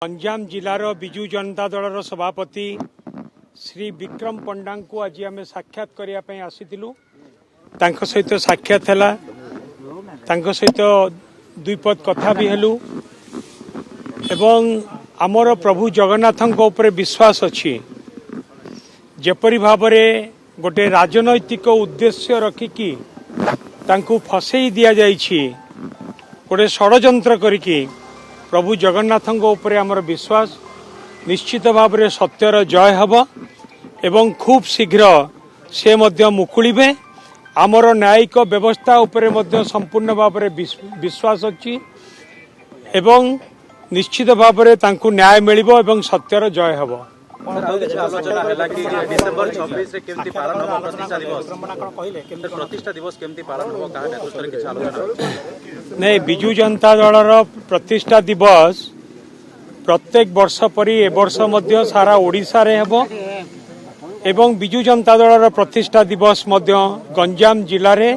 गंजाम जिलार विजु जनता दलर सभापति श्री विक्रम पंडा को आज आम साक्षात करने आसीलु सहित साक्षात है सहित दुईपद कथा भी हेलु एवं आमर प्रभु जगन्नाथ ऊपर विश्वास अच्छी जेपरी भाव गोटे राजनैतिक उद्देश्य रखिकी तांकू फसई दि जाइछि गोटे षड्यंत्र करिकी प्रभु जगन्नाथ ऊपर आमर विश्वास निश्चित भाव में सत्यर जय हब एवं खूब शीघ्र से मध्य मुकुलिबे आमर न्यायिक व्यवस्था उपरे मध्य संपूर्ण भाव में विश्वास अच्छी एवं निश्चित भाव में तांकू न्याय मिलिबो एवं सत्यर जय हब आलोचना है कि डिसेंबर 26 रे केमती पालन हो प्रतिष्ठा दिवस केमती पालन हो कहा नेतृत्व रे किछ आलोचना नहीं विजु जनता दलर प्रतिष्ठा दिवस प्रत्येक वर्ष परी ए वर्ष मध्य सारा ओडिशा रे हेबो एवं विजु जनता दलर प्रतिष्ठा दिवस मध्य गंजाम जिला रे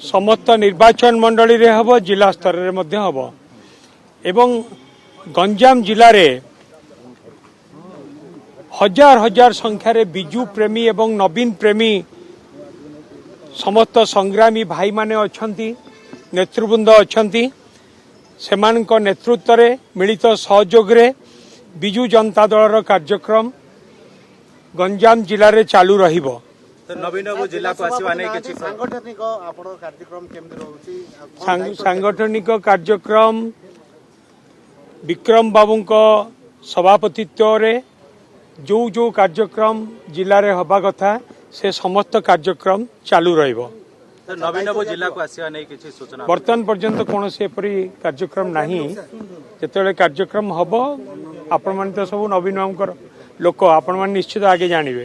समस्त निर्वाचन मंडली रे हेबो जिला स्तर रे मध्य हेबो एवं गंजाम जिला रे हजार हजार संख्यार विजु प्रेमी एवं नवीन प्रेमी समस्त संग्रामी भाई माने अछंती नेतृवृंद अछंती सेमानक नेतृत्व रे मिलित सहयोग रे विजु जनता दलर कार्यक्रम गंजाम जिले में चालू रहिबो। नवीन जिला को आसीबा नै किछि सांगठनिक आपन कार्यक्रम केमति रहउची सांगठनिक कार्यक्रम विक्रम बाबूंक सभापतित्व रे जो जो कार्यक्रम जिले में हवा कथा से समस्त कार्यक्रम चालू रहिबो। नवीन जिला को आसीबा नै किछि सूचना वर्तमान पर्यंत कौन से एपरी कार्यक्रम नहीं जेतेबेले कार्यक्रम हबो आपण माने तो सब नवीन लोक आपण माने निश्चित आगे जानिबे।